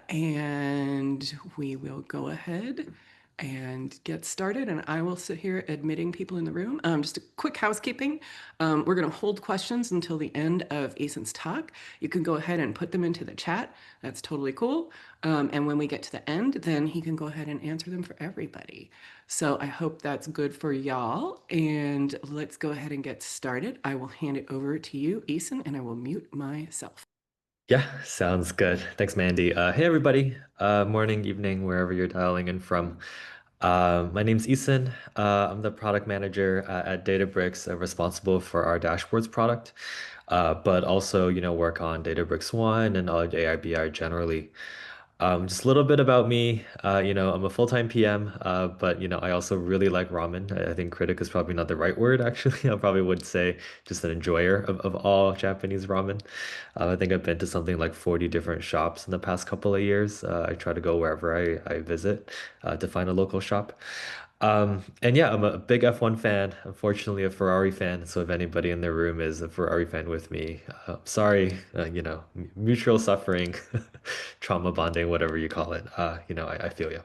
And we will go ahead and get started. And I will sit here admitting people in the room. Just a quick housekeeping. We're going to hold questions until the end of Eason's talk. You can go ahead and put them into the chat. That's totally cool. And when we get to the end, then he can go ahead and answer them for everybody. So I hope that's good for y'all. And let's go ahead and get started. I will hand it over to you, Eason, and I will mute myself. Yeah, sounds good. Thanks, Mandy. Hey, everybody. Morning, evening, wherever you're dialing in from. My name's Eason. I'm the product manager at Databricks, responsible for our dashboards product, but also, work on Databricks One and all AIBI generally. Just a little bit about me. I'm a full-time PM, but I also really like ramen. I think critic is probably not the right word, actually. I probably would say just an enjoyer of all Japanese ramen. I think I've been to something like 40 different shops in the past couple of years. I try to go wherever I visit to find a local shop. And yeah, I'm a big F1 fan, unfortunately a Ferrari fan. So if anybody in the room is a Ferrari fan with me, sorry, mutual suffering, trauma bonding, whatever you call it. I feel you.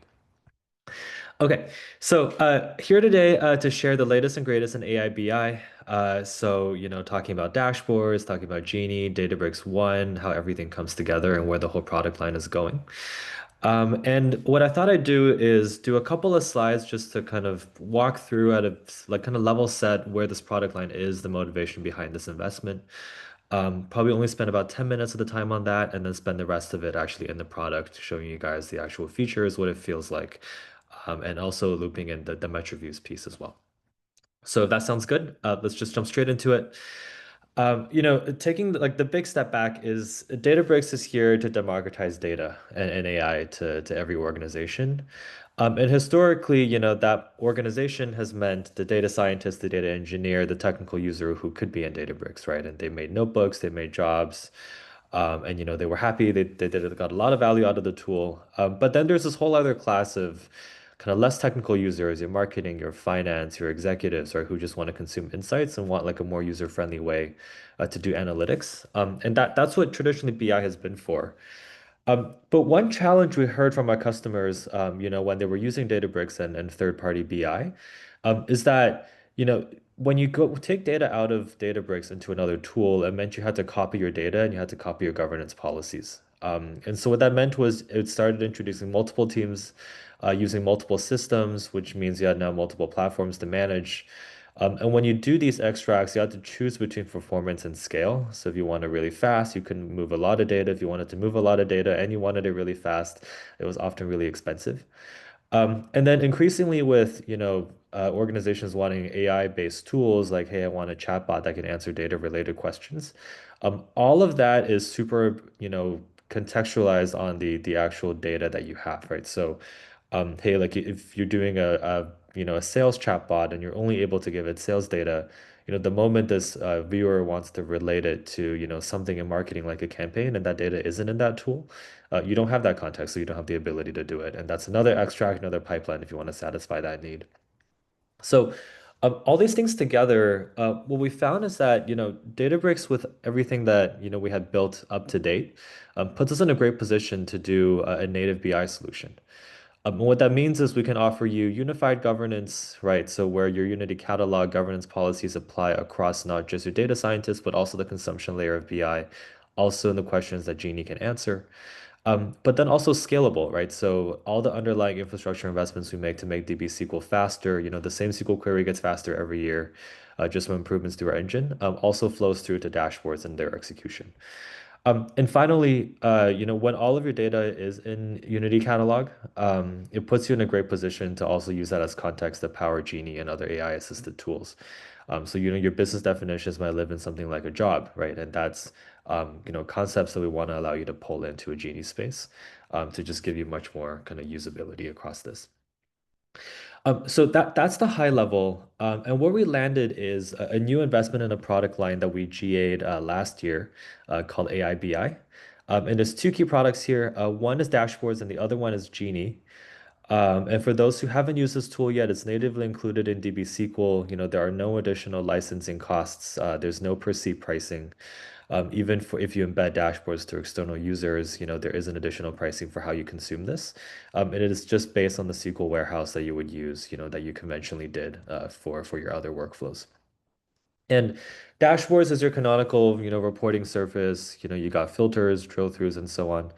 Okay, so here today to share the latest and greatest in AI BI. Talking about dashboards, talking about Genie, Databricks One, how everything comes together and where the whole product line is going. And what I thought I'd do is do a couple of slides just to kind of walk through at a like kind of level set where this product line is, the motivation behind this investment. Probably only spend about 10 minutes of the time on that and then spend the rest of it actually in the product, showing you guys the actual features, what it feels like, and also looping in the Metro Views piece as well. So if that sounds good, let's just jump straight into it. Taking like the big step back is Databricks is here to democratize data and AI to every organization. And historically, that organization has meant the data scientist, the data engineer, the technical user who could be in Databricks, right? And they made notebooks, they made jobs, and they were happy. They got a lot of value out of the tool. But then there's this whole other class of kind of less technical users, your marketing, your finance, your executives, right, who just want to consume insights and want like a more user-friendly way to do analytics. And that's what traditionally BI has been for. But one challenge we heard from our customers, when they were using Databricks and third-party BI, is that, when you go take data out of Databricks into another tool, it meant you had to copy your data and you had to copy your governance policies. And so what that meant was it started introducing multiple teams, using multiple systems, which means you had now multiple platforms to manage. And when you do these extracts, you have to choose between performance and scale. So if you want it really fast, you can move a lot of data. If you wanted to move a lot of data and you wanted it really fast, it was often really expensive. And then increasingly with, organizations wanting AI-based tools like, hey, I want a chatbot that can answer data-related questions. All of that is super, contextualized on the actual data that you have, right? So, hey, like if you're doing a sales chatbot and you're only able to give it sales data, the moment this viewer wants to relate it to, something in marketing like a campaign and that data isn't in that tool, you don't have that context, so you don't have the ability to do it. And that's another extract, another pipeline if you want to satisfy that need. So all these things together, what we found is that, Databricks with everything that, we had built up to date, puts us in a great position to do a native BI solution. And what that means is we can offer you unified governance, right? So where your Unity catalog governance policies apply across not just your data scientists, but also the consumption layer of BI, also in the questions that Genie can answer. But then also scalable, right? So all the underlying infrastructure investments we make DB SQL faster, the same SQL query gets faster every year, just from improvements to our engine, also flows through to dashboards and their execution. And finally, when all of your data is in Unity Catalog, it puts you in a great position to also use that as context to power Genie and other AI assisted tools. So, your business definitions might live in something like a job, right? And that's, concepts that we want to allow you to pull into a Genie space, to just give you much more kind of usability across this. So that's the high level. And where we landed is a new investment in a product line that we GA'd last year called AIBI. And there's two key products here. One is dashboards and the other one is Genie. And for those who haven't used this tool yet, it's natively included in DB SQL. There are no additional licensing costs. There's no per seat pricing. Even for if you embed dashboards to external users, there is an additional pricing for how you consume this. And it is just based on the SQL warehouse that you would use, that you conventionally did for your other workflows. And dashboards is your canonical, reporting surface. You got filters, drill throughs, and so on.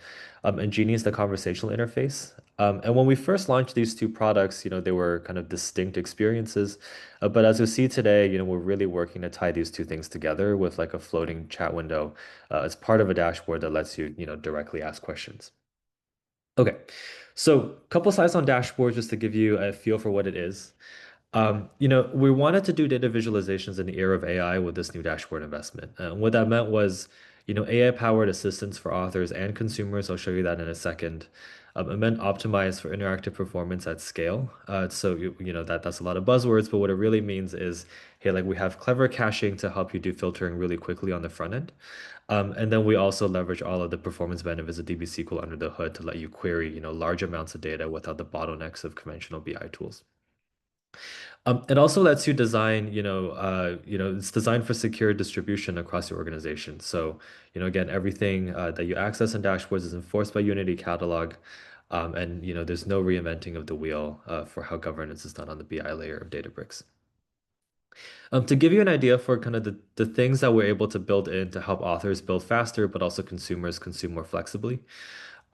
And Genie is the conversational interface. And when we first launched these two products, they were kind of distinct experiences. But as you see today, we're really working to tie these two things together with like a floating chat window as part of a dashboard that lets you, directly ask questions. Okay, so a couple slides on dashboard just to give you a feel for what it is. We wanted to do data visualizations in the era of AI with this new dashboard investment. And what that meant was, AI-powered assistance for authors and consumers. I'll show you that in a second. It meant optimized for interactive performance at scale. So that's a lot of buzzwords, but what it really means is, hey, like we have clever caching to help you do filtering really quickly on the front end. And then we also leverage all of the performance benefits of DB SQL under the hood to let you query, large amounts of data without the bottlenecks of conventional BI tools. It also lets you design, it's designed for secure distribution across your organization. So, again, everything that you access in dashboards is enforced by Unity Catalog. And, there's no reinventing of the wheel for how governance is done on the BI layer of Databricks. To give you an idea for kind of the things that we're able to build in to help authors build faster, but also consumers consume more flexibly.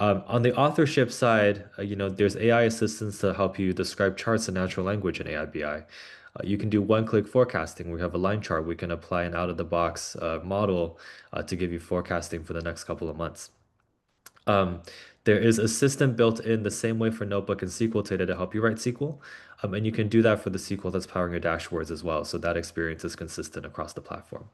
On the authorship side, there's AI assistants to help you describe charts in natural language in AI BI. You can do one-click forecasting. We have a line chart. We can apply an out-of-the-box model to give you forecasting for the next couple of months. Um, there is assistant built in the same way for Notebook and SQL data to help you write SQL. And you can do that for the SQL that's powering your dashboards as well. So that experience is consistent across the platform.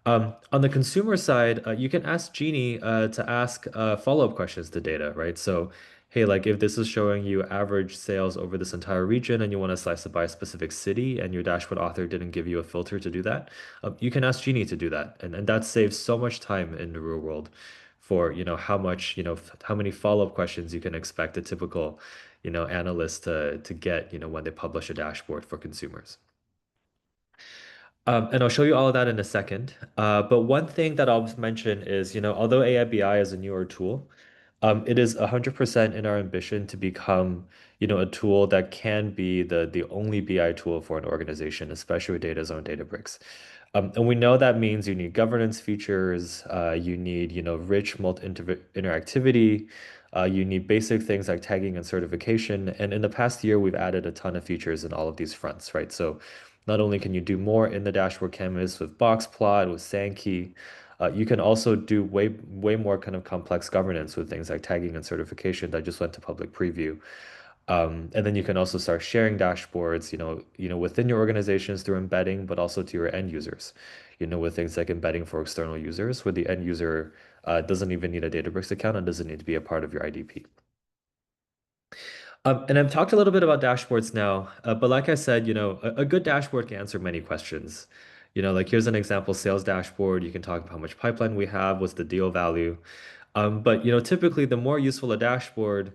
On the consumer side, you can ask Genie to ask follow-up questions to data, right? So, hey, like if this is showing you average sales over this entire region and you want to slice it by a specific city and your dashboard author didn't give you a filter to do that, you can ask Genie to do that. And that saves so much time in the real world for, how much, how many follow-up questions you can expect a typical, analyst to get, when they publish a dashboard for consumers. And I'll show you all of that in a second. But one thing that I'll mention is, although AIBI is a newer tool, it is 100% in our ambition to become, a tool that can be the only BI tool for an organization, especially with data zone Databricks. And we know that means you need governance features, you need, rich interactivity, you need basic things like tagging and certification. And in the past year, we've added a ton of features in all of these fronts, right? So not only can you do more in the dashboard canvas with box plot, with Sankey, you can also do way more kind of complex governance with things like tagging and certification that just went to public preview. And then you can also start sharing dashboards, within your organizations through embedding, but also to your end users, with things like embedding for external users, where the end user doesn't even need a Databricks account and doesn't need to be a part of your IDP. And I've talked a little bit about dashboards now, but like I said, a good dashboard can answer many questions. Like here's an example sales dashboard. You can talk about how much pipeline we have, what's the deal value. But typically the more useful a dashboard,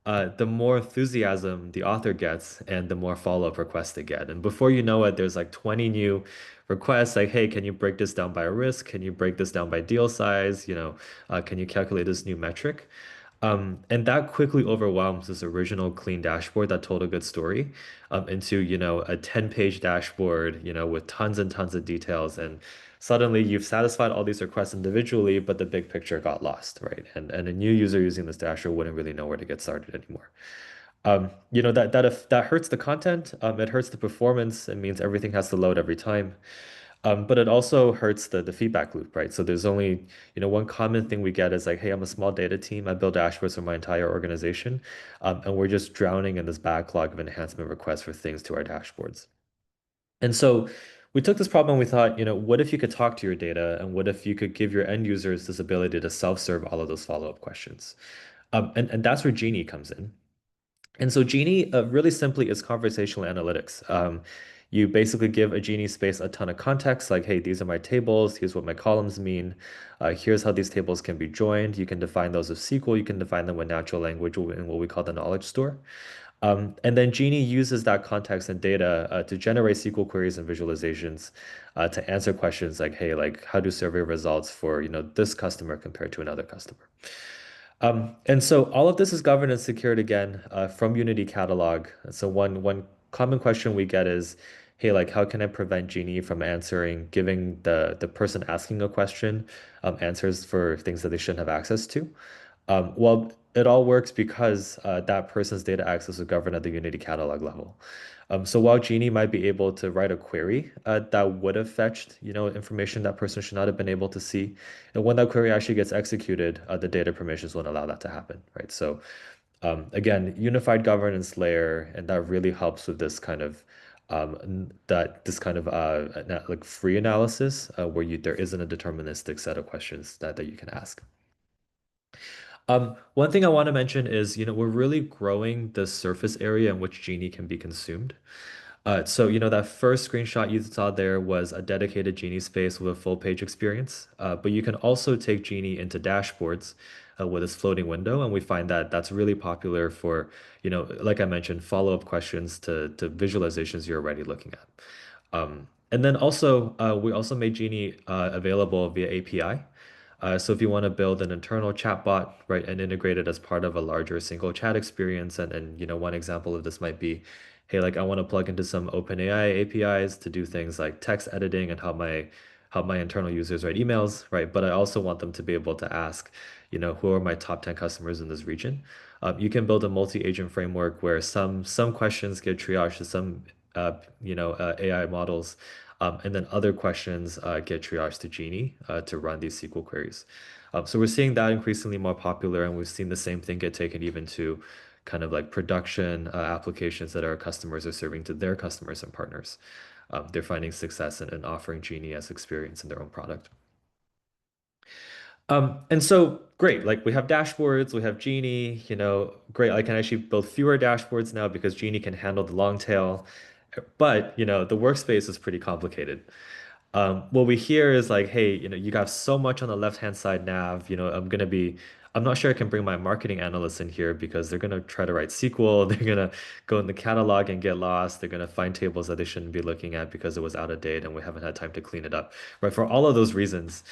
the more enthusiasm the author gets and the more follow-up requests they get. And before you know it, there's like 20 new requests like, hey, can you break this down by risk? Can you break this down by deal size? Can you calculate this new metric? And that quickly overwhelms this original clean dashboard that told a good story into, a 10-page dashboard, with tons and tons of details. And suddenly you've satisfied all these requests individually, but the big picture got lost, right? And a new user using this dashboard wouldn't really know where to get started anymore. That hurts the content. It hurts the performance. It means everything has to load every time. But it also hurts the feedback loop, right? So there's only, one common thing we get is like, hey, I'm a small data team. I build dashboards for my entire organization. And we're just drowning in this backlog of enhancement requests for things to our dashboards. And so we took this problem and we thought, what if you could talk to your data and what if you could give your end users this ability to self-serve all of those follow-up questions? And that's where Genie comes in. And so Genie really simply is conversational analytics. You basically give a Genie space a ton of context, like, hey, these are my tables, here's what my columns mean, here's how these tables can be joined. You can define those with SQL, you can define them with natural language in what we call the knowledge store. And then Genie uses that context and data to generate SQL queries and visualizations to answer questions like, hey, like how do survey results for, this customer compared to another customer? And so all of this is governed and secured again from Unity Catalog. So one common question we get is, hey, like how can I prevent Genie from giving the person asking a question answers for things that they shouldn't have access to? Well, it all works because that person's data access is governed at the Unity catalog level. So while Genie might be able to write a query that would have fetched, information that person should not have been able to see, and when that query actually gets executed, the data permissions won't allow that to happen, right? So again, unified governance layer, and that really helps with this kind of like free analysis where there isn't a deterministic set of questions that you can ask. One thing I want to mention is, we're really growing the surface area in which Genie can be consumed. So, that first screenshot you saw there was a dedicated Genie space with a full page experience. But you can also take Genie into dashboards with this floating window. And we find that that's really popular for, like I mentioned, follow-up questions to visualizations you're already looking at. And then also, we also made Genie available via API. So if you want to build an internal chatbot, right, and integrate it as part of a larger single chat experience, and one example of this might be, hey, like I want to plug into some OpenAI APIs to do things like text editing and help my internal users write emails, right? But I also want them to be able to ask, who are my top 10 customers in this region? You can build a multi-agent framework where some questions get triaged to some AI models, and then other questions get triaged to Genie to run these SQL queries. So we're seeing that increasingly more popular, and we've seen the same thing get taken even to kind of like production applications that our customers are serving to their customers and partners. They're finding success in offering Genie as experience in their own product. And so great, like we have dashboards, we have Genie, great. I can actually build fewer dashboards now because Genie can handle the long tail. But, the workspace is pretty complicated. What we hear is like, hey, you got so much on the left-hand side nav, I'm not sure I can bring my marketing analysts in here because they're gonna try to write SQL, they're gonna go in the catalog and get lost, they're gonna find tables that they shouldn't be looking at because it was out of date and we haven't had time to clean it up, right? For all of those reasons.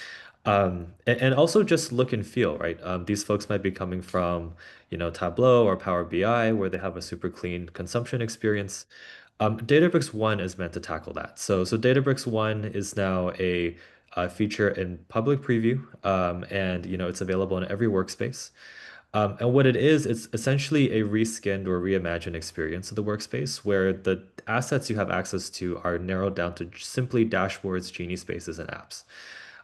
And also just look and feel, right? These folks might be coming from, Tableau or Power BI where they have a super clean consumption experience. Databricks 1 is meant to tackle that. So Databricks 1 is now a feature in public preview, and it's available in every workspace. And what it is, it's essentially a reskinned or reimagined experience of the workspace where the assets you have access to are narrowed down to simply dashboards, Genie spaces, and apps.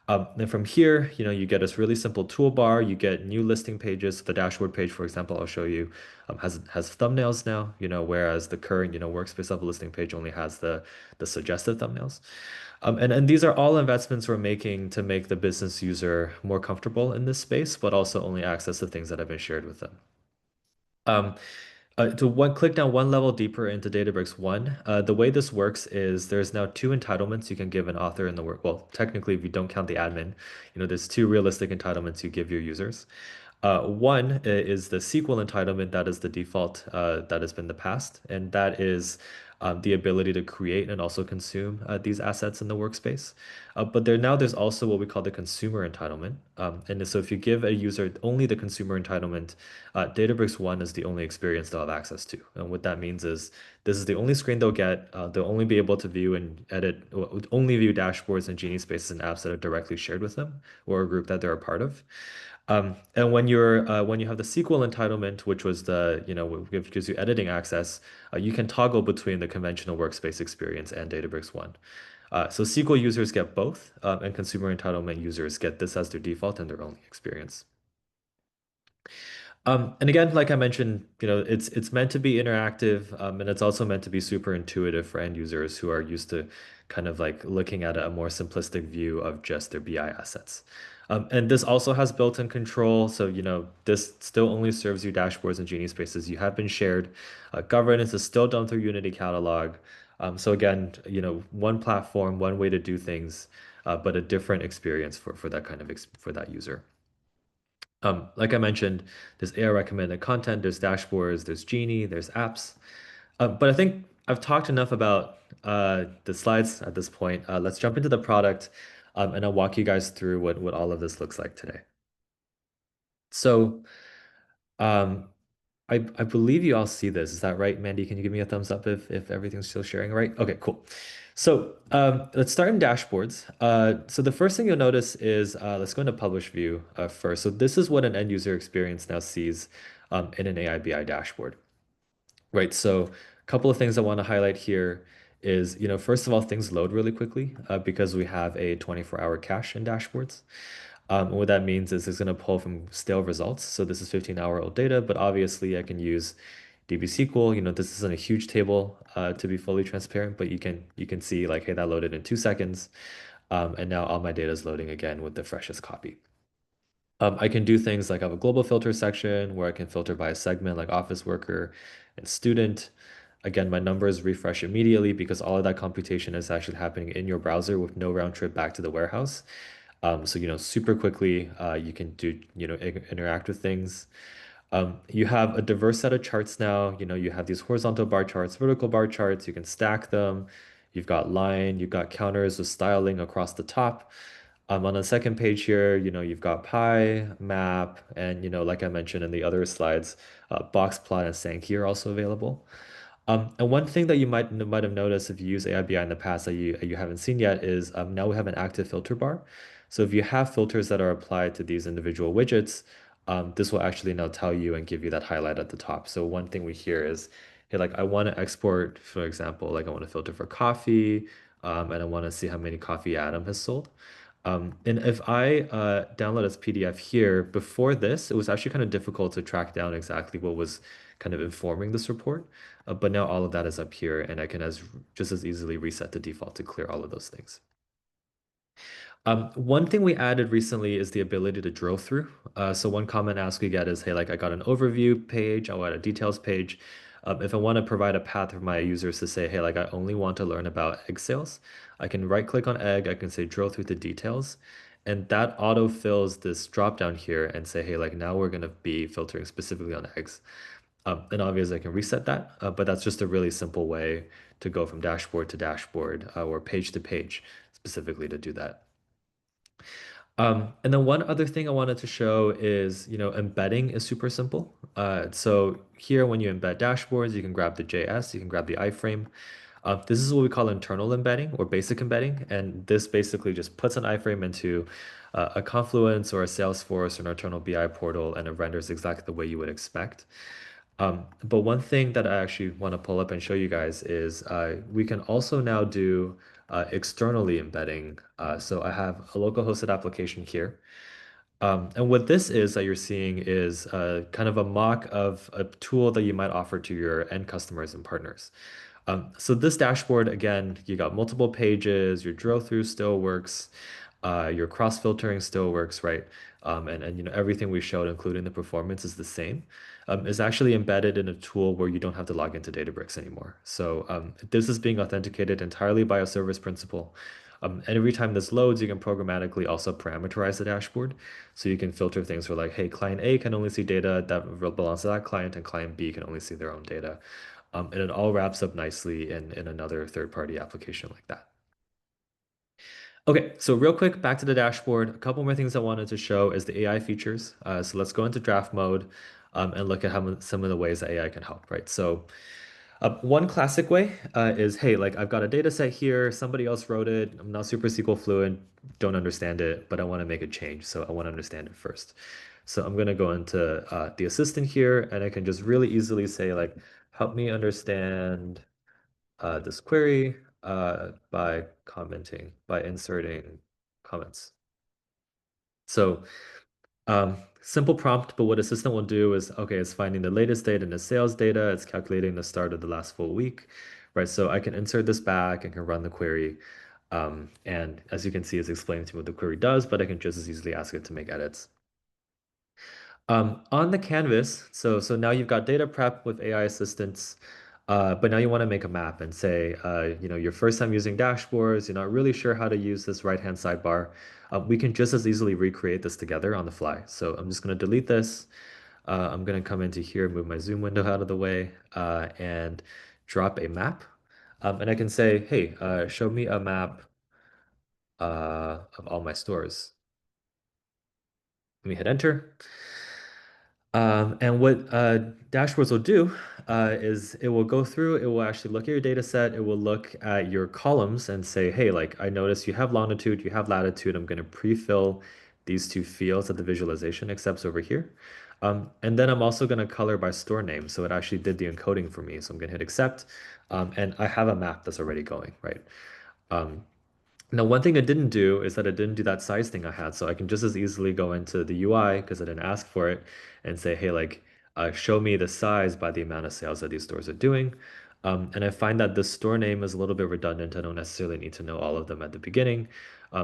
Then from here, you get this really simple toolbar. You get new listing pages. The dashboard page, for example, I'll show you, has thumbnails now. Whereas the current, workspace level listing page only has the suggested thumbnails. And these are all investments we're making to make the business user more comfortable in this space, but also only access the things that have been shared with them. Um, to click down one level deeper into Databricks 1, the way this works is there's now two entitlements you can give an author in the work. Well, technically, if you don't count the admin, there's two realistic entitlements you give your users. One is the SQL entitlement that is the default that has been the past, and that is the ability to create and also consume these assets in the workspace. But there's also what we call the consumer entitlement. And so if you give a user only the consumer entitlement, Databricks 1 is the only experience they'll have access to. And what that means is this is the only screen they'll get. They'll only be able to view and edit, only view dashboards and Genie spaces and apps that are directly shared with them or a group that they're a part of. And when you have the SQL entitlement, which was gives you editing access, you can toggle between the conventional workspace experience and Databricks 1. So SQL users get both, and consumer entitlement users get this as their default and their only experience. And again, like I mentioned, it's meant to be interactive, and it's also meant to be super intuitive for end users who are used to kind of like looking at a more simplistic view of just their BI assets. And this also has built-in control, so this still only serves you dashboards and Genie spaces you have been shared. Governance is still done through Unity Catalog. So again, one platform, one way to do things, but a different experience for that kind of for that user. Like I mentioned, there's AI recommended content, there's dashboards, there's Genie, there's apps. But I think I've talked enough about the slides at this point. Let's jump into the product, and I'll walk you guys through what all of this looks like today. So, um, I believe you all see this. Is that right, Mandy? Can you give me a thumbs up if everything's still sharing right? Okay, cool. So let's start in dashboards. So the first thing you'll notice is let's go into publish view first. So this is what an end user experience now sees in an AI BI dashboard, right? So a couple of things I want to highlight here is, first of all, things load really quickly because we have a 24-hour cache in dashboards. And what that means is it's going to pull from stale results. So this is 15-hour-old data, but obviously I can use DB SQL. This isn't a huge table to be fully transparent, but you can see like, hey, that loaded in 2 seconds. And now all my data is loading again with the freshest copy. I can do things like I have a global filter section where I can filter by a segment like office worker and student. Again, my numbers refresh immediately because all of that computation is actually happening in your browser with no round trip back to the warehouse. So, super quickly, you can do, interact with things. You have a diverse set of charts now. You have these horizontal bar charts, vertical bar charts. You can stack them. You've got line, you've got counters with styling across the top. On the second page here, you've got pie, map, and, like I mentioned in the other slides, box plot and Sankey are also available. And one thing that you might have noticed if you use AIBI in the past that you haven't seen yet is now we have an active filter bar. So if you have filters that are applied to these individual widgets, this will actually now tell you and give you that highlight at the top. So one thing we hear is, hey, like I want to export, for example, like I want to filter for coffee, and I want to see how many coffee Adam has sold. And if I download as PDF here, before this, it was actually kind of difficult to track down exactly what was kind of informing this report. But now all of that is up here, and I can just as easily reset the default to clear all of those things. One thing we added recently is the ability to drill through. So one common ask we get is, hey, like I got an overview page, I'll add a details page. If I want to provide a path for my users to say, hey, like I only want to learn about egg sales, I can right click on egg, I can say drill through the details, and that auto fills this drop down here and say, hey, like now we're going to be filtering specifically on eggs. And obviously I can reset that, but that's just a really simple way to go from dashboard to dashboard or page to page specifically to do that. And then one other thing I wanted to show is, embedding is super simple. So here, when you embed dashboards, you can grab the JS, you can grab the iframe. This is what we call internal embedding or basic embedding. And this basically just puts an iframe into a Confluence or a Salesforce or an internal BI portal, and it renders exactly the way you would expect. But one thing that I actually want to pull up and show you guys is we can also now do externally embedding. So I have a local hosted application here. And what this is that you're seeing is kind of a mock of a tool that you might offer to your end customers and partners. So this dashboard, again, you got multiple pages, your drill through still works, your cross filtering still works, right? And everything we showed, including the performance, is the same. Is actually embedded in a tool where you don't have to log into Databricks anymore. So this is being authenticated entirely by a service principal. And every time this loads, you can programmatically also parameterize the dashboard. So you can filter things for like, hey, client A can only see data that belongs to that client, and client B can only see their own data. And it all wraps up nicely in another third-party application like that. Okay, so real quick, back to the dashboard. A couple more things I wanted to show is the AI features. So let's go into draft mode and look at how some of the ways that AI can help, right? So one classic way is, hey, like I've got a data set here, somebody else wrote it, I'm not super SQL fluent, don't understand it, but I want to make a change, so I want to understand it first. So I'm going to go into the assistant here, and I can just really easily say like, help me understand this query by commenting, by inserting comments. So simple prompt, but what assistant will do is, okay, it's finding the latest date in the sales data. It's calculating the start of the last full week, right? So I can insert this back and can run the query. And as you can see, it's explaining to me what the query does, but I can just as easily ask it to make edits. On the canvas, so now you've got data prep with AI assistants. But now you want to make a map and say, your first time using dashboards, you're not really sure how to use this right-hand sidebar. We can just as easily recreate this together on the fly. So I'm just going to delete this. I'm going to come into here, move my zoom window out of the way, and drop a map. And I can say, hey, show me a map of all my stores. Let me hit enter. And what dashboards will do is it will go through, it will actually look at your data set, it will look at your columns and say, hey, like I noticed you have longitude, you have latitude. I'm going to pre-fill these two fields that the visualization accepts over here. And then I'm also going to color by store name. So it actually did the encoding for me. So I'm going to hit accept. And I have a map that's already going, right? Um, Now, one thing I didn't do is that I didn't do that size thing I had. So I can just as easily go into the UI because I didn't ask for it and say, hey, like, show me the size by the amount of sales that these stores are doing. And I find that the store name is a little bit redundant. I don't necessarily need to know all of them at the beginning.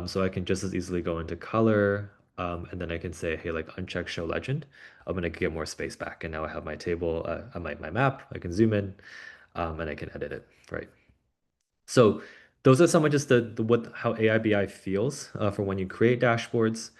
So I can just as easily go into color. And then I can say, hey, like, uncheck show legend. I'm going to get more space back. And now I have my table, my map. I can zoom in and I can edit it, right? So those are some of just the what how AIBI feels for when you create dashboards.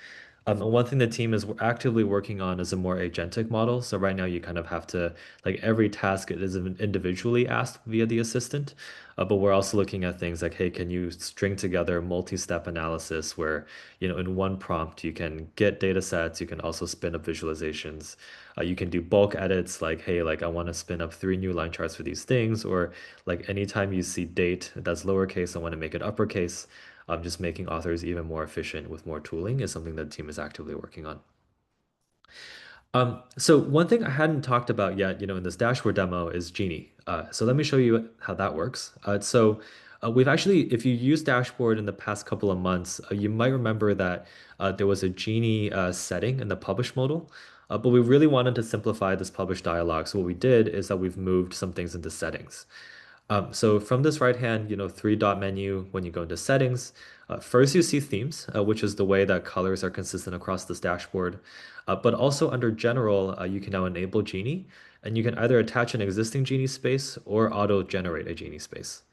And one thing the team is actively working on is a more agentic model. So right now you kind of have to like every task it is individually asked via the assistant. But we're also looking at things like, hey, can you string together multi-step analysis where, in one prompt you can get data sets, you can also spin up visualizations. You can do bulk edits like, hey, like I want to spin up 3 new line charts for these things, or like anytime you see date that's lowercase, I want to make it uppercase. Just making authors even more efficient with more tooling is something that the team is actively working on. So one thing I hadn't talked about yet, in this dashboard demo is Genie. So let me show you how that works. We've actually, if you use dashboard in the past couple of months, you might remember that there was a Genie setting in the publish modal, but we really wanted to simplify this publish dialog. So what we did is that we've moved some things into settings. So from this right hand, three-dot menu, when you go into settings, first you see themes, which is the way that colors are consistent across this dashboard. But also under general, you can now enable Genie, and you can either attach an existing Genie space or auto-generate a Genie space.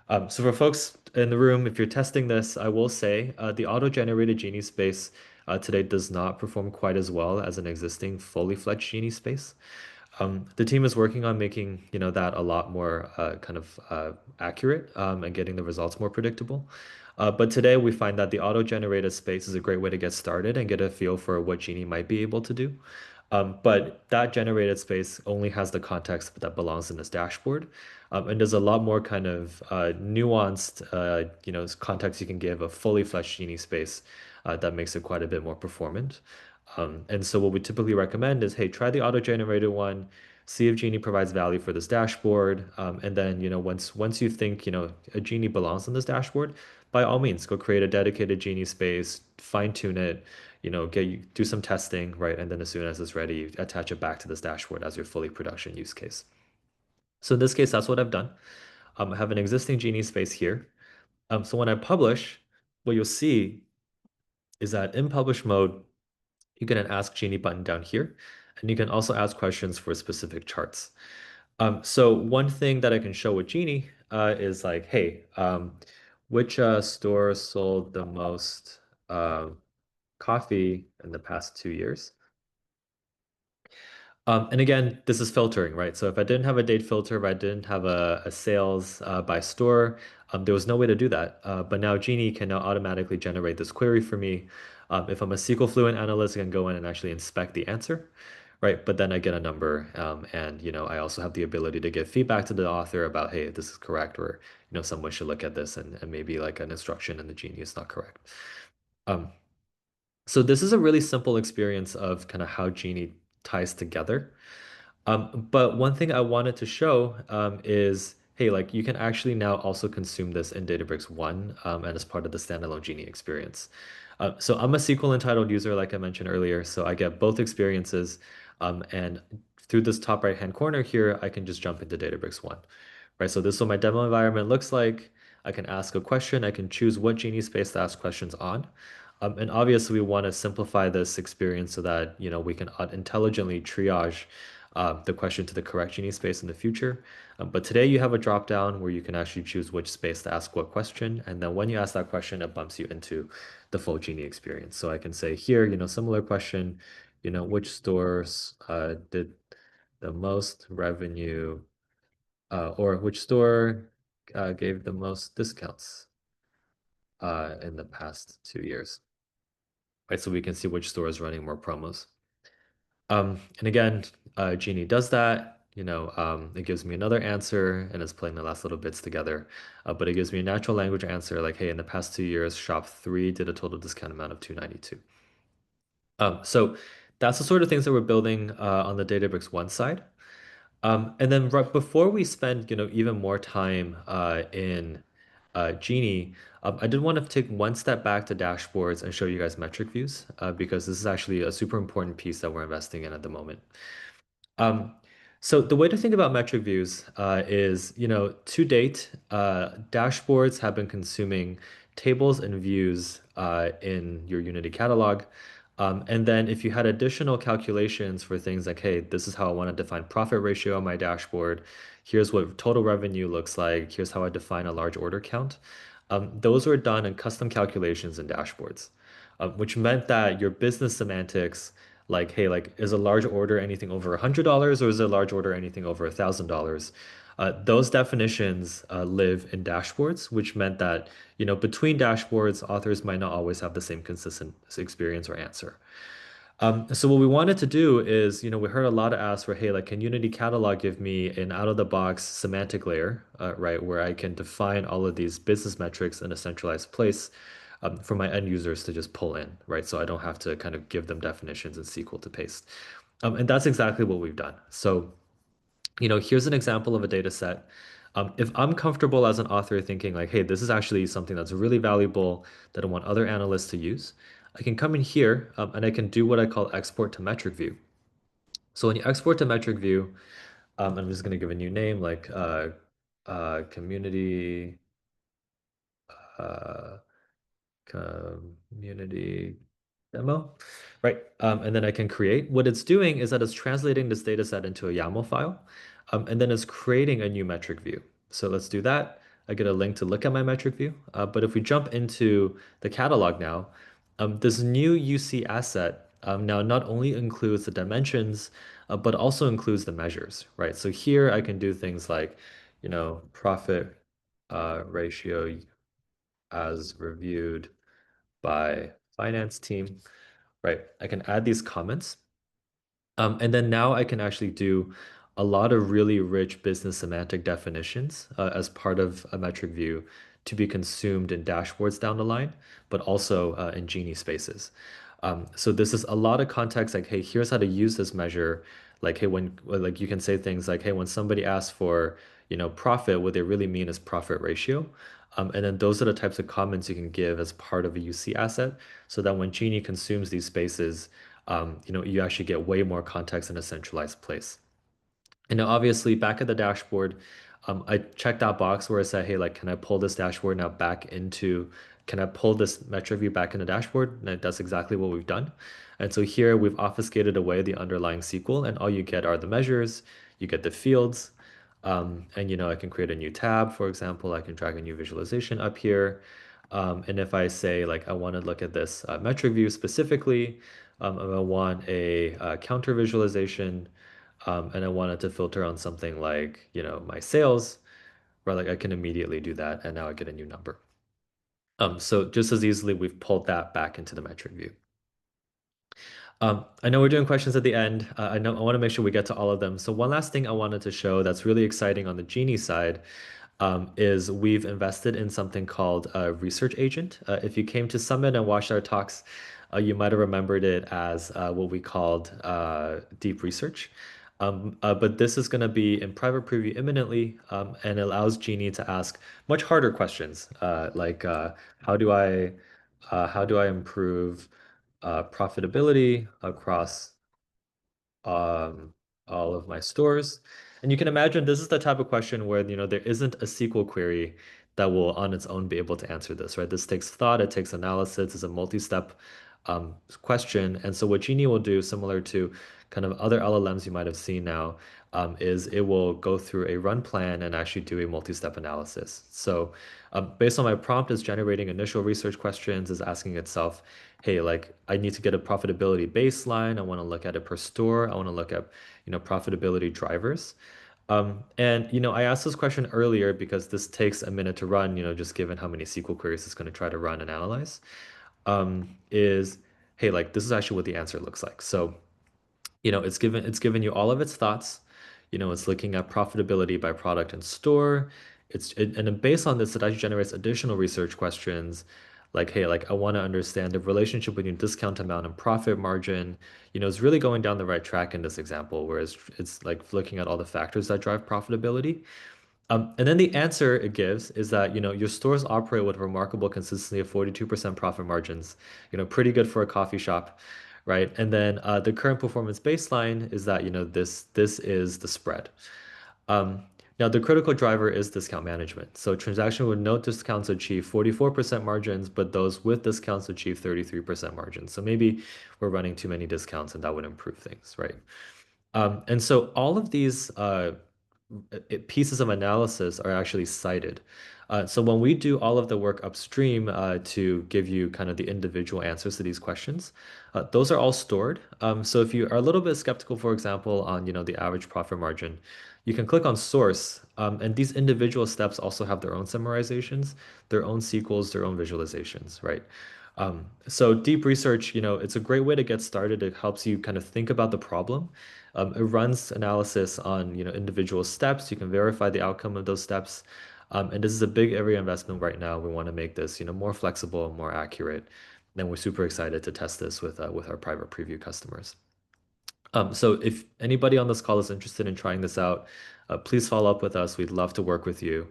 So for folks in the room, if you're testing this, I will say the auto-generated Genie space today does not perform quite as well as an existing fully fledged Genie space. The team is working on making, that a lot more kind of accurate and getting the results more predictable. But today we find that the auto-generated space is a great way to get started and get a feel for what Genie might be able to do. But that generated space only has the context that belongs in this dashboard. And there's a lot more kind of nuanced, context you can give a fully fleshed Genie space that makes it quite a bit more performant. And so what we typically recommend is, hey, try the auto-generated one, see if Genie provides value for this dashboard. And then, once you think, a Genie belongs on this dashboard, by all means, go create a dedicated Genie space, fine tune it, do some testing, right? And then as soon as it's ready, you attach it back to this dashboard as your fully production use case. So in this case, that's what I've done. I have an existing Genie space here. So when I publish, what you'll see is that in publish mode, you can ask Genie button down here, and you can also ask questions for specific charts. So one thing that I can show with Genie is like, hey, which store sold the most coffee in the past 2 years? And again, this is filtering, right? So if I didn't have a date filter, if I didn't have a sales by store, there was no way to do that. But now Genie can now automatically generate this query for me. If I'm a SQL Fluent analyst, I can go in and actually inspect the answer, right? But then I get a number, and I also have the ability to give feedback to the author about, hey, this is correct, or someone should look at this and maybe like an instruction in the Genie is not correct. Um, so this is a really simple experience of kind of how Genie ties together. But one thing I wanted to show is, hey, like you can actually now also consume this in Databricks 1 and as part of the standalone Genie experience. So I'm a SQL entitled user, like I mentioned earlier, so I get both experiences. And through this top right-hand corner here, I can just jump into Databricks 1, right? So this is what my demo environment looks like. I can ask a question. I can choose what Genie space to ask questions on. And obviously, we want to simplify this experience so that we can intelligently triage the question to the correct Genie space in the future. But today you have a drop down where you can actually choose which space to ask what question. And then when you ask that question, it bumps you into the full Genie experience. So I can say here, similar question, which stores did the most revenue, or which store gave the most discounts in the past 2 years, right? So we can see which store is running more promos. And again, Genie does that. It gives me another answer and it's playing the last little bits together. But it gives me a natural language answer like, hey, in the past 2 years, shop three did a total discount amount of 292. So that's the sort of things that we're building on the Databricks One side. And then right before we spend, even more time in Genie, I did want to take one step back to dashboards and show you guys metric views because this is actually a super important piece that we're investing in at the moment. Um, so the way to think about metric views is, to date, dashboards have been consuming tables and views in your Unity catalog. And then if you had additional calculations for things like, hey, this is how I want to define profit ratio on my dashboard. Here's what total revenue looks like. Here's how I define a large order count. Those were done in custom calculations and dashboards, which meant that your business semantics, like, hey, like, is a large order anything over $100 or is a large order anything over $1,000? Those definitions live in dashboards, which meant that, between dashboards, authors might not always have the same consistent experience or answer. So what we wanted to do is, we heard a lot of asks for, hey, like, can Unity Catalog give me an out-of-the-box semantic layer, right, where I can define all of these business metrics in a centralized place for my end users to just pull in, right? So I don't have to kind of give them definitions in SQL to paste. And that's exactly what we've done. So, here's an example of a data set. If I'm comfortable as an author thinking like, hey, this is actually something that's really valuable that I want other analysts to use, I can come in here and I can do what I call export to metric view. So when you export to metric view, I'm just going to give a new name like community uh, community demo, right? And then I can create. What it's doing is that it's translating this data set into a YAML file, and then it's creating a new metric view. So let's do that. I get a link to look at my metric view. But if we jump into the catalog now, this new UC asset now not only includes the dimensions, but also includes the measures, right? So here I can do things like, profit ratio as reviewed by finance team, right? I can add these comments. And then now I can actually do a lot of really rich business semantic definitions as part of a metric view to be consumed in dashboards down the line, but also in Genie spaces. So this is a lot of context like, hey, here's how to use this measure. Like, hey, like you can say things like, hey, when somebody asks for, profit, what they really mean is profit ratio. And then those are the types of comments you can give as part of a UC asset so that when Genie consumes these spaces, you actually get way more context in a centralized place. And now obviously back at the dashboard, I checked that box where I said, hey, like, can I pull this dashboard now back into, can I pull this metric view back in the dashboard? And that's exactly what we've done. And so here we've obfuscated away the underlying SQL and all you get are the measures, you get the fields, and I can create a new tab, for example, I can drag a new visualization up here. And if I say like, I want to look at this metric view specifically, and I want a counter visualization, and I wanted to filter on something like, my sales, where like I can immediately do that, and now I get a new number. So just as easily, we've pulled that back into the metric view. I know we're doing questions at the end. I want to make sure we get to all of them. So one last thing I wanted to show that's really exciting on the Genie side is we've invested in something called a research agent. If you came to Summit and watched our talks, you might have remembered it as what we called deep research. But this is going to be in private preview imminently and allows Genie to ask much harder questions like how do I improve profitability across um, all of my stores. And you can imagine this is the type of question where, there isn't a SQL query that will on its own be able to answer this, right? This takes thought, it takes analysis, it's a multi-step question. And so what Genie will do, similar to kind of other LLMs you might have seen now is it will go through a run plan and actually do a multi-step analysis. So based on my prompt, is generating initial research questions, is asking itself, hey, like I need to get a profitability baseline. I want to look at it per store. I want to look at, profitability drivers. And I asked this question earlier because this takes a minute to run, just given how many SQL queries it's going to try to run and analyze. Is hey, like this is actually what the answer looks like. So it's given you all of its thoughts. It's looking at profitability by product and store. And then based on this, it actually generates additional research questions like, hey, like I want to understand the relationship between discount amount and profit margin. It's really going down the right track in this example, whereas it's like looking at all the factors that drive profitability. And then the answer it gives is that, your stores operate with remarkable consistency of 42% profit margins, pretty good for a coffee shop, right? And then the current performance baseline is that, this is the spread. Um, Now, the critical driver is discount management. So transaction with no discounts achieve 44% margins, but those with discounts achieve 33% margins. So maybe we're running too many discounts and that would improve things, right? And so all of these pieces of analysis are actually cited. So when we do all of the work upstream to give you kind of the individual answers to these questions, those are all stored. So if you are a little bit skeptical, for example, on the average profit margin, you can click on source, and these individual steps also have their own summarizations, their own sequels, their own visualizations, right? So deep research, it's a great way to get started. It helps you kind of think about the problem. It runs analysis on, individual steps. You can verify the outcome of those steps. And this is a big area investment right now. We want to make this, more flexible and more accurate. And we're super excited to test this with our private preview customers. So if anybody on this call is interested in trying this out, please follow up with us. We'd love to work with you.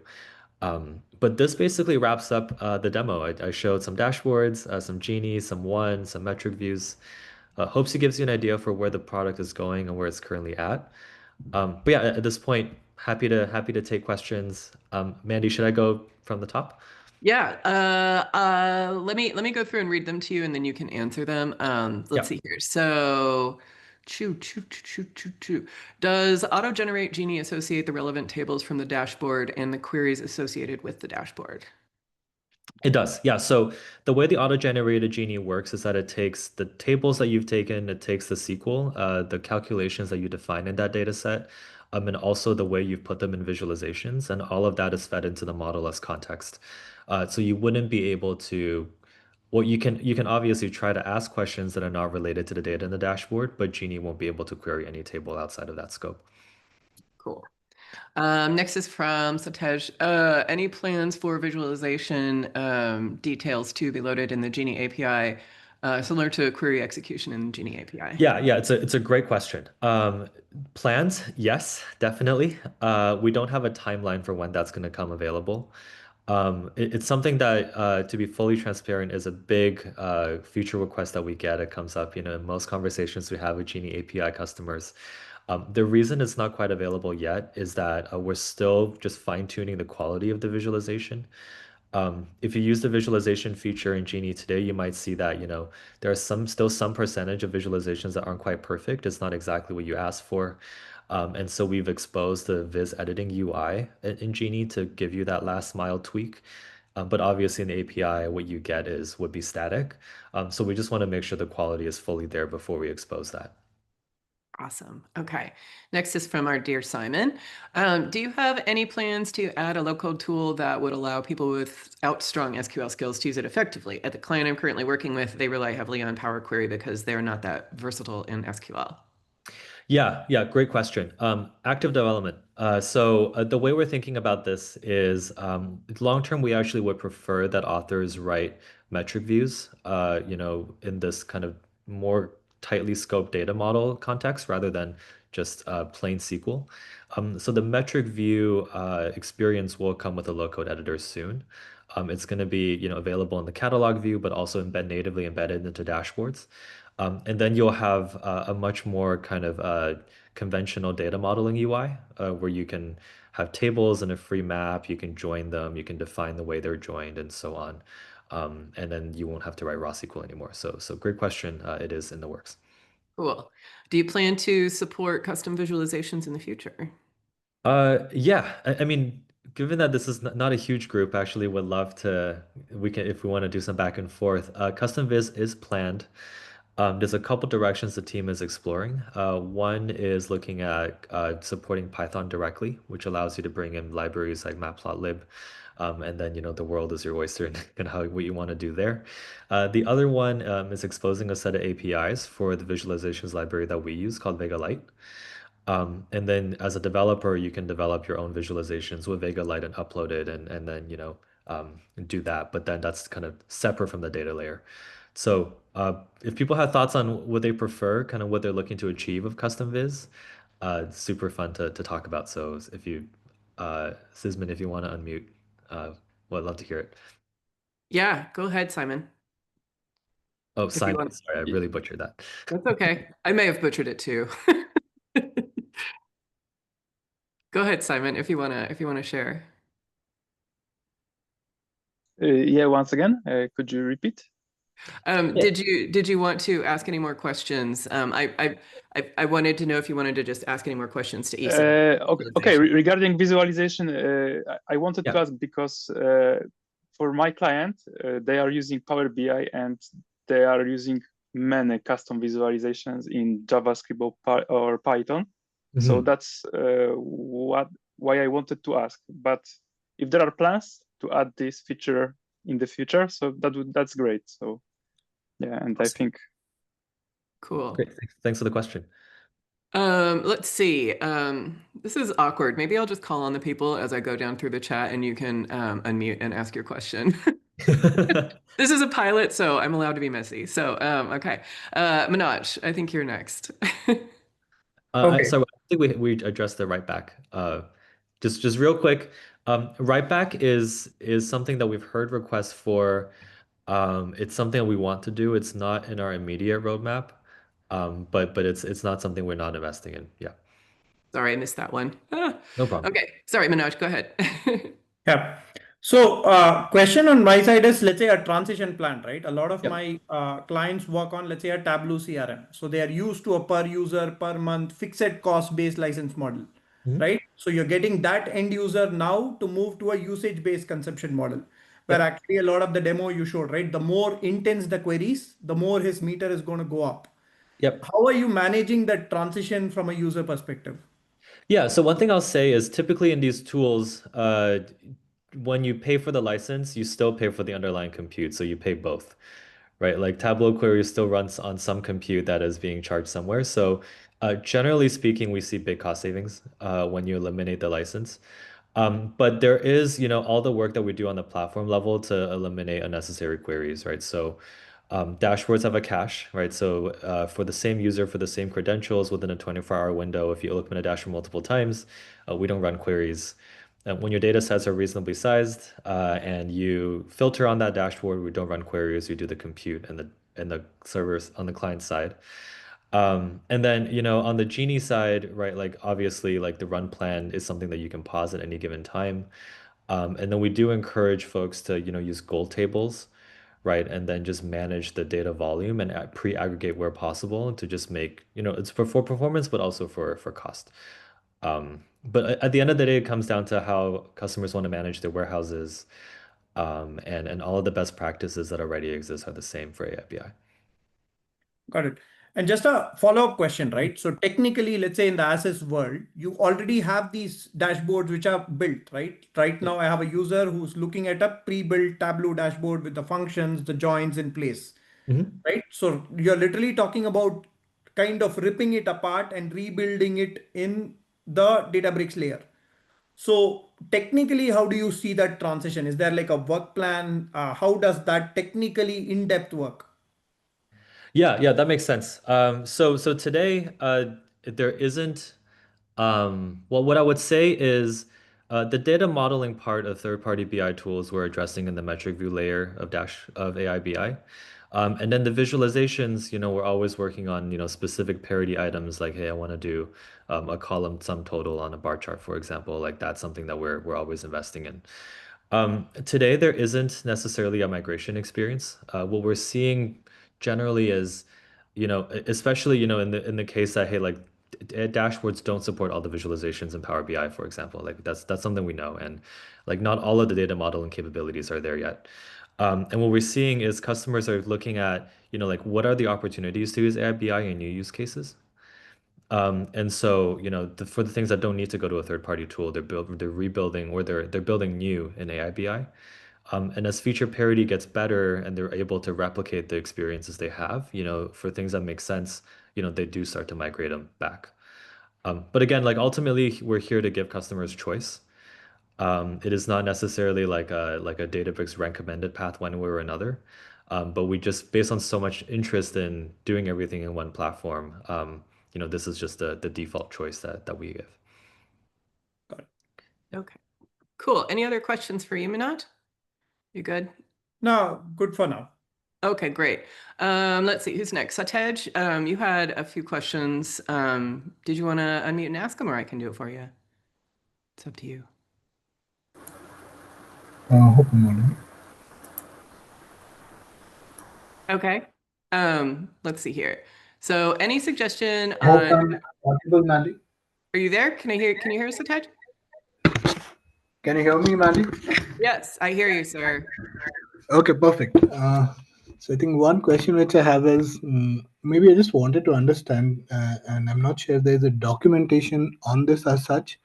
But this basically wraps up the demo. I showed some dashboards, some Genie, some One, some metric views. Hopes it gives you an idea for where the product is going and where it's currently at. But yeah, at this point, happy to take questions. Mandy, should I go from the top? Yeah, let me go through and read them to you, and then you can answer them. Let's Yeah, see here. So, choo. Does auto-generate Genie associate the relevant tables from the dashboard and the queries associated with the dashboard? it does. Yeah. So the way the auto-generated Genie works is that it takes the tables that you've taken, it takes the SQL, the calculations that you define in that data set, and also the way you've put them in visualizations, and all of that is fed into the model as context. So you wouldn't be able to, well, you can obviously try to ask questions that are not related to the data in the dashboard, but Genie won't be able to query any table outside of that scope. Cool. Next is from Satej. Any plans for visualization details to be loaded in the Genie API, similar to query execution in Genie API? Yeah, it's a great question. Plans, yes, definitely. We don't have a timeline for when that's going to come available. It's something that, to be fully transparent, is a big feature request that we get. It comes up, in most conversations we have with Genie API customers. The reason it's not quite available yet is that we're still just fine-tuning the quality of the visualization. If you use the visualization feature in Genie today, you might see that, there are still some percentage of visualizations that aren't quite perfect. It's not exactly what you asked for. And so we've exposed the Viz editing UI in Genie to give you that last mile tweak. But obviously in the API, what you get would be static. So we just want to make sure the quality is fully there before we expose that. Awesome. Okay. Next is from our dear Simon. Do you have any plans to add a low-code tool that would allow people without strong SQL skills to use it effectively? At the client I'm currently working with, they rely heavily on Power Query because they're not that versatile in SQL. Yeah, great question. Active development. So the way we're thinking about this is long term, we actually would prefer that authors write metric views, in this kind of more tightly scoped data model context rather than just plain SQL. So the metric view experience will come with a low code editor soon. It's going to be, available in the catalog view, but also natively embedded into dashboards. And then you'll have a much more kind of conventional data modeling UI where you can have tables and a free map. You can join them. You can define the way they're joined and so on. And then you won't have to write raw SQL anymore. So great question. It is in the works. Cool. Do you plan to support custom visualizations in the future? Yeah, I mean, given that this is not a huge group, actually would love to, we can, if we want to do some back and forth. Custom Viz is planned. There's a couple directions the team is exploring. One is looking at supporting Python directly, which allows you to bring in libraries like matplotlib, and then the world is your oyster and how what you want to do there. The other one is exposing a set of APIs for the visualizations library that we use called Vega Lite. And then as a developer, you can develop your own visualizations with Vega Lite and upload it and then, do that. But then that's kind of separate from the data layer. So if people have thoughts on what they prefer, kind of what they're looking to achieve of custom viz, it's super fun to talk about. So if you, Sisman, if you want to unmute, well, I'd love to hear it. Yeah, go ahead, Simon, Oh, if you Simon, want. sorry, I really butchered that. That's okay. I may have butchered it too. Go ahead, Simon, if you wanna share. Yeah, once again, could you repeat? Yeah. Did you want to ask any more questions? I wanted to know if you wanted to just ask any more questions to Eason. Okay. Regarding visualization, I wanted to Yeah. ask because for my client, they are using Power BI and they are using many custom visualizations in JavaScript or Python. So Mhm. that's why I wanted to ask. But if there are plans to add this feature in the future, so that's great. So yeah, and I think Cool. Great. Thanks for the question. Let's see. This is awkward. Maybe I'll just call on the people as I go down through the chat and you can unmute and ask your question. This is a pilot, so I'm allowed to be messy. So, okay. Manoj, I think you're next. Okay. So I think we addressed the right back. Just real quick, right back is something that we've heard requests for. It's something that we want to do. It's not in our immediate roadmap, but it's not something we're not investing in. Yeah, Sorry, I missed that one. no problem. Okay. Sorry, Manoj, go ahead. Yeah. So, question on my side is, let's say a transition plan, right? A lot of Yep. my clients work on, let's say, a Tableau CRM. So they are used to a per user, per month, fixed cost-based license model, Mhm. right? So you're getting that end user now to move to a usage-based consumption model, where Yep. actually a lot of the demo you showed, right? The more intense the queries, the more his meter is going to go up. Yep. How are you managing that transition from a user perspective? Yeah, so one thing I'll say is typically in these tools, when you pay for the license, you still pay for the underlying compute. So you pay both, right? Like Tableau query still runs on some compute that is being charged somewhere. So generally speaking, we see big cost savings when you eliminate the license. But there is, all the work that we do on the platform level to eliminate unnecessary queries, right? So dashboards have a cache, right? So for the same user, for the same credentials within a 24-hour window, if you open a dashboard multiple times, we don't run queries. When your data sets are reasonably sized and you filter on that dashboard, we don't run queries, we do the compute and the servers on the client side. And then, on the Genie side, right, like obviously like the run plan is something that you can pause at any given time. And then we do encourage folks to, use gold tables, right? And then just manage the data volume and pre-aggregate where possible to just make, it's for performance, but also for cost. But at the end of the day, it comes down to how customers want to manage their warehouses. And all of the best practices that already exist are the same for API. Got it. And just a follow-up question, right? So technically, let's say in the assets world, you already have these dashboards which are built, right? Right now, I have a user who's looking at a pre-built Tableau dashboard with the functions, the joins in place, Mhm. right? So you're literally talking about kind of ripping it apart and rebuilding it in the Databricks layer. So technically, how do you see that transition? Is there like a work plan? How does that technically in-depth work? Yeah, that makes sense. So today, there isn't. Well, what I would say is the data modeling part of third-party BI tools we're addressing in the metric view layer of AI BI. And then the visualizations, we're always working on, specific parity items like, hey, I want to do a column sum total on a bar chart, for example. Like that's something that we're always investing in. Today, there isn't necessarily a migration experience. What we're seeing generally is especially, in the case that, hey, like dashboards don't support all the visualizations in Power BI, for example. Like that's something we know, and like not all of the data modeling capabilities are there yet. And what we're seeing is customers are looking at, like what are the opportunities to use AI BI in new use cases. And so, for the things that don't need to go to a third-party tool, they're rebuilding or they're building new in AI BI. And as feature parity gets better and they're able to replicate the experiences they have, for things that make sense, they do start to migrate them back. But again, like ultimately, we're here to give customers choice. It is not necessarily like a Databricks recommended path one way or another. But we just, based on so much interest in doing everything in one platform, this is just the default choice that we give. Okay, cool. Any other questions for you, Minat? You good? No, good for now. Okay, great. Let's see, who's next? Satej, you had a few questions. Did you want to unmute and ask them, or I can do it for you? It's up to you. Hope I'm audible. Okay. Let's see here. So any suggestion Hope on, I'm audible, Mandy. are you there? Can you hear us, Satej? Can you hear me, Mandy? Yes, I hear you, sir. Okay, perfect. So I think one question which I have is maybe I just wanted to understand, and I'm not sure if there's a documentation on this as such,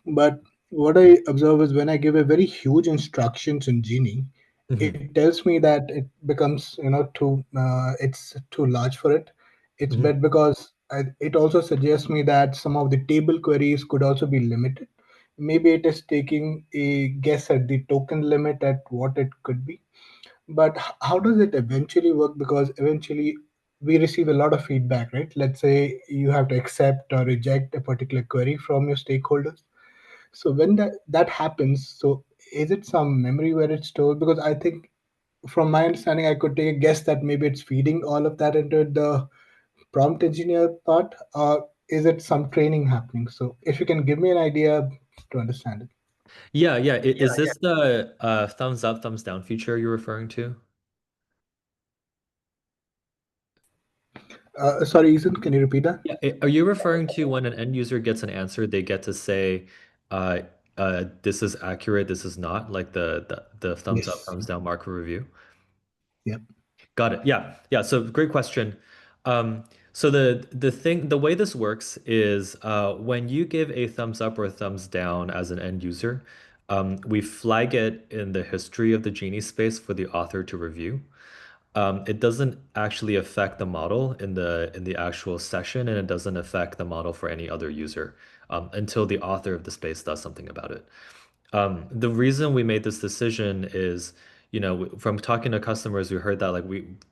but what I observe is when I give a very huge instructions in Genie, Mhm. it tells me that it becomes, it's too large for it. It's Mhm. bad because it also suggests me that some of the table queries could also be limited. Maybe it is taking a guess at the token limit at what it could be. But how does it eventually work? Because eventually we receive a lot of feedback, right? Let's say you have to accept or reject a particular query from your stakeholders. So when that happens, so is it some memory where it's stored? Because I think from my understanding, I could take a guess that maybe it's feeding all of that into the prompt engineer part, or is it some training happening? So if you can give me an idea to understand it. Yeah, yeah. Is this the thumbs up, thumbs down feature you're referring to? Sorry, Ethan, can you repeat that? Yeah. Are you referring to when an end user gets an answer, they get to say, uh, this is accurate, this is not, like the thumbs up, Yes. thumbs down marker review? Yep. Got it. Yeah. Yeah. So great question. So the way this works is when you give a thumbs up or a thumbs down as an end user, we flag it in the history of the Genie space for the author to review. It doesn't actually affect the model in the actual session, and it doesn't affect the model for any other user until the author of the space does something about it. The reason we made this decision is, from talking to customers, we heard that like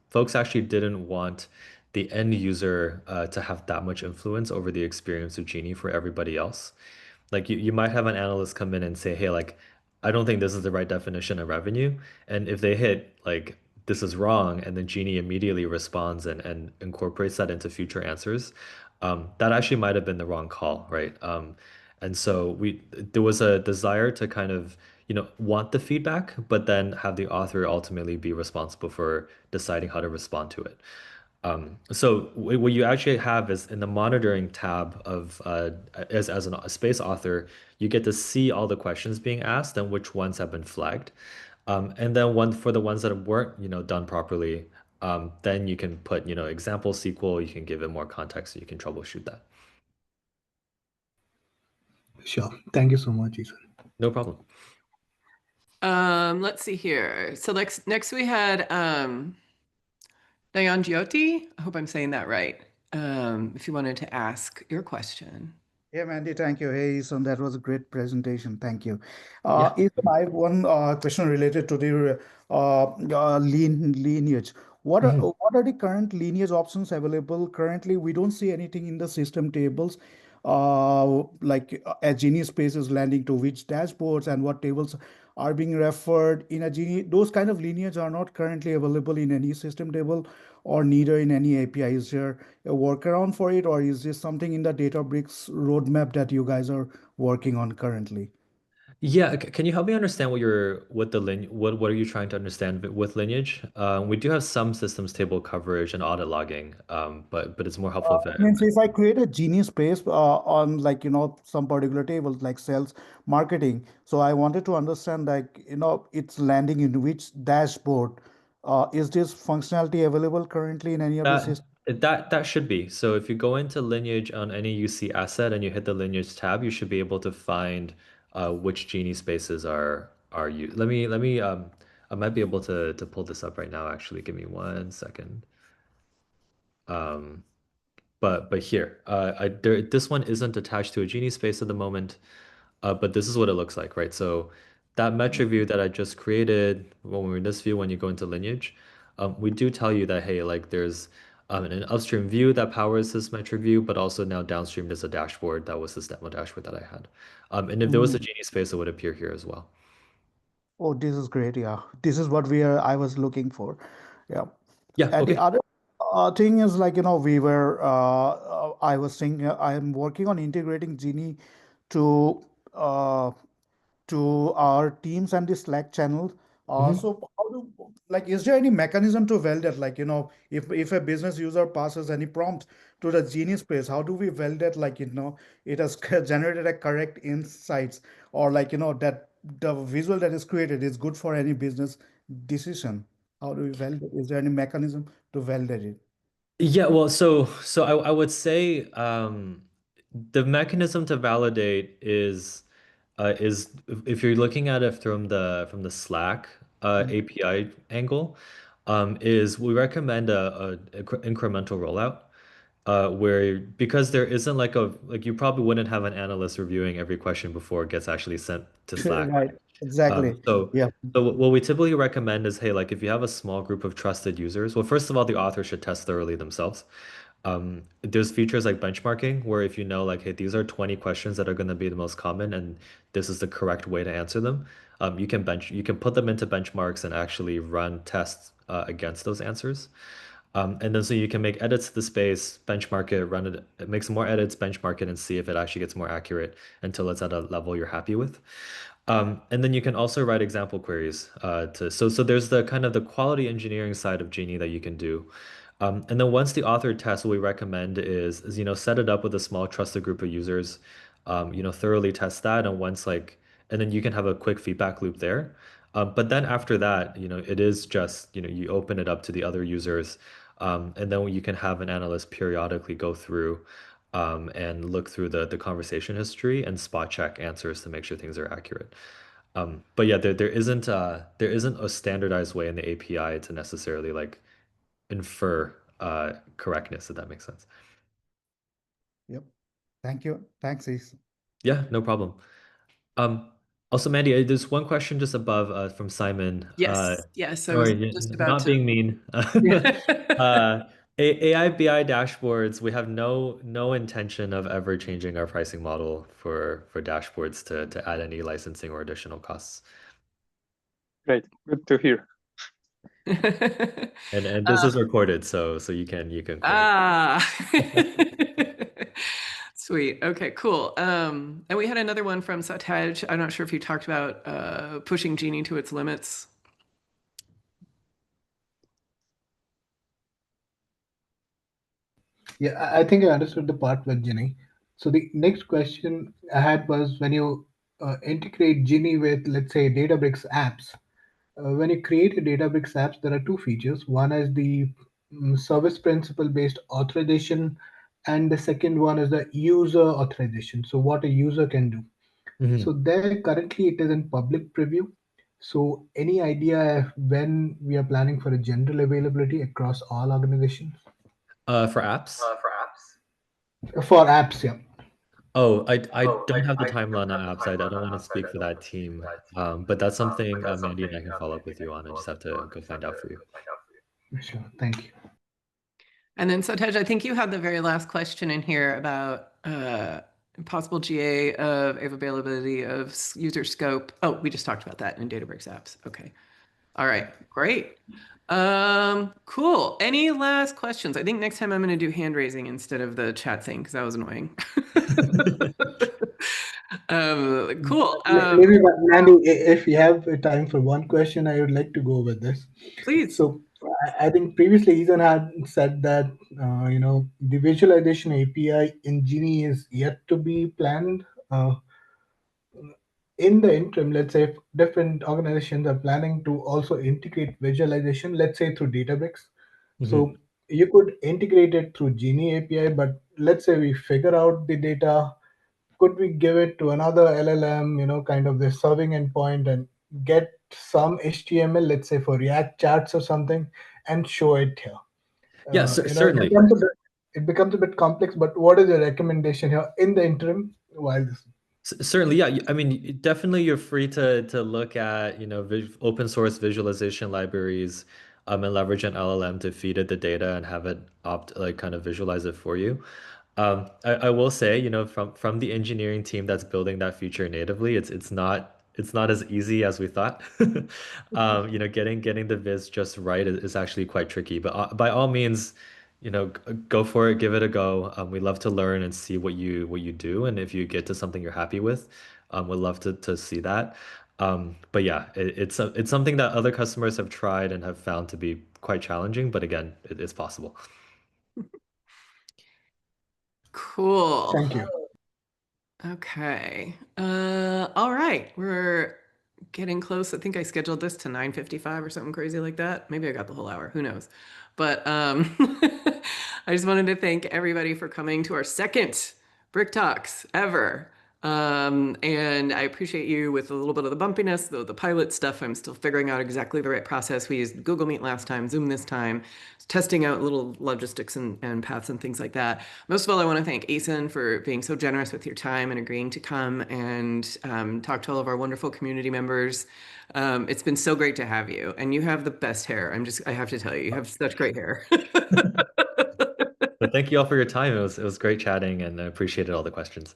folks actually didn't want the end user to have that much influence over the experience of Genie for everybody else. Like you might have an analyst come in and say, hey, like, I don't think this is the right definition of revenue. And if they hit like this is wrong, and then Genie immediately responds and incorporates that into future answers, that actually might have been the wrong call, right? And so there was a desire to kind of, want the feedback, but then have the author ultimately be responsible for deciding how to respond to it. So what you actually have is in the monitoring tab of as a space author, you get to see all the questions being asked and which ones have been flagged. And then one for the ones that weren't, done properly, then you can put, example SQL, you can give it more context, so you can troubleshoot that. Sure. Thank you so much, Ethan. No problem. Let's see here. So next we had Dayan Jyoti. I hope I'm saying that right. If you wanted to ask your question. Yeah, Mandy, thank you. Hey, Eason, that was a great presentation. Thank you. Yeah. Eason, I have one question related to the lineage. Mhm. What are the current lineage options available? Currently, we don't see anything in the system tables, like a Genie space is landing to which dashboards and what tables are being referred in a Genie. Those kind of lineage are not currently available in any system table or neither in any API. Is there a workaround for it, or is this something in the Databricks roadmap that you guys are working on currently? Yeah, can you help me understand what are you trying to understand with lineage? We do have some systems table coverage and audit logging, but it's more helpful Means if I create a Genie space on like some particular tables like sales, marketing, so I wanted to understand like it's landing in which dashboard. Is this functionality available currently in any of the that systems? that should be. So if you go into lineage on any UC asset and you hit the lineage tab, you should be able to find which Genie spaces are you. Let me I might be able to pull this up right now actually. Give me 1 second. Um but here, this one isn't attached to a Genie space at the moment, but this is what it looks like, right? So that metric view that I just created, when we're in this view, when you go into lineage, we do tell you that, hey, like there's an upstream view that powers this metric view, but also now downstream there's a dashboard that was this demo dashboard that I had. And if there was a Mm. Genie space, it would appear here as well. Oh, this is great. Yeah, this is what we are. I was looking for. Yeah. Yeah, And the okay. other thing is like, we were, I was saying, I am working on integrating Genie to uh, to our Teams and the Slack channel. Mhm. So how do, like, is there any mechanism to validate, like, if a business user passes any prompt to the Genie space, how do we validate, like, it has generated a correct insights, or like, that the visual that is created is good for any business decision? How do we validate? Is there any mechanism to validate it? Yeah, well, so I would say the mechanism to validate is if you're looking at it from the Slack API angle, is we recommend a incremental rollout where because there isn't like you probably wouldn't have an analyst reviewing every question before it gets actually sent to Slack, Right, right? exactly. So Yeah. so what we typically recommend is, hey, like if you have a small group of trusted users, well, first of all, the author should test thoroughly themselves. There's features like benchmarking where if you know like, hey, these are 20 questions that are going to be the most common and this is the correct way to answer them, you can put them into benchmarks and actually run tests against those answers. And then so you can make edits to the space, benchmark it, run it, make some more edits, benchmark it, and see if it actually gets more accurate until it's at a level you're happy with. And then you can also write example queries so there's the kind of the quality engineering side of Genie that you can do. And then once the author tests, what we recommend is set it up with a small trusted group of users, thoroughly test that, and then you can have a quick feedback loop there. But then after that, it is just, you open it up to the other users, and then you can have an analyst periodically go through and look through the conversation history and spot check answers to make sure things are accurate. But yeah, there isn't a standardized way in the API to necessarily like infer correctness, if that makes sense. Yep. Thank you. Thanks, Is. Yeah, no problem. Um, Also, Mandy, there's one question just above from Simon. Yes, yes, I was Sorry, just about not to. being mean. Uh, AI BI dashboards, we have no intention of ever changing our pricing model for dashboards to add any licensing or additional costs. Great, good to hear. And this is recorded, so you can quote it. Ah, sweet. Okay, cool. And we had another one from Sataj. I'm not sure if you talked about pushing Genie to its limits. Yeah, I think I understood the part with Ginny. So the next question I had was when you integrate Ginny with, let's say, Databricks apps. When you create a Databricks apps, there are two features. One is the service principal based authorization, and the second one is the user authorization. So what a user can do. So Mhm. there currently it is in public preview. So any idea when we are planning for a general availability across all organizations? For apps? For apps, yeah. Oh, I don't have the timeline on apps. I don't want to speak for that team. But that's something Mandy and I can follow up with you on. I just have to go find out for you. Sure, thank you. And then Sataj, I think you had the very last question in here about possible GA of availability of user scope. Oh, we just talked about that in Databricks apps. Okay. All right, great. Cool. Any last questions? I think next time I'm going to do hand raising instead of the chat thing because that was annoying. Cool. Maybe, Mandy, if you have time for one question, I would like to go with this. Please. So I think previously Ethan had said that the visualization API in Genie is yet to be planned. In the interim, let's say if different organizations are planning to also integrate visualization, let's say through Databricks. Mhm. So you could integrate it through Genie API, but let's say we figure out the data, could we give it to another LLM, kind of the serving endpoint and get some HTML, let's say for React charts or something, and show it here? Yeah, certainly. It becomes a bit complex, but what is your recommendation here in the interim while this? Certainly, yeah. I mean, definitely you're free to look at, open source visualization libraries, and leverage an LLM to feed it the data and have it like kind of visualize it for you. I will say, from the engineering team that's building that feature natively, it's not as easy as we thought. Getting the viz just right is actually quite tricky. But by all means, go for it, give it a go. We love to learn and see what you do, and if you get to something you're happy with, we'd love to see that. But yeah, it's something that other customers have tried and have found to be quite challenging. But again, it's possible. Cool. Thank you. Okay. All right. We're getting close. I think I scheduled this to 9:55 or something crazy like that. Maybe I got the whole hour. Who knows? But I just wanted to thank everybody for coming to our second Brick Talks ever. And I appreciate you with a little bit of the bumpiness, though the pilot stuff, I'm still figuring out exactly the right process. We used Google Meet last time, Zoom this time, testing out little logistics and paths and things like that. Most of all, I want to thank Eason for being so generous with your time and agreeing to come and talk to all of our wonderful community members. It's been so great to have you, and you have the best hair. I have to tell you, you have such great hair. But thank you all for your time. It was great chatting, and I appreciated all the questions.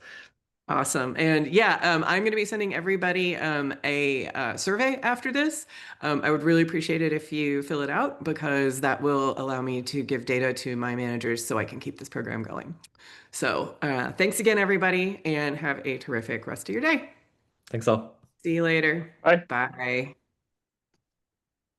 Awesome. And yeah, I'm going to be sending everybody a survey after this. I would really appreciate it if you fill it out because that will allow me to give data to my managers so I can keep this program going. So thanks again, everybody, and have a terrific rest of your day. Thanks all. See you later. Bye. Bye.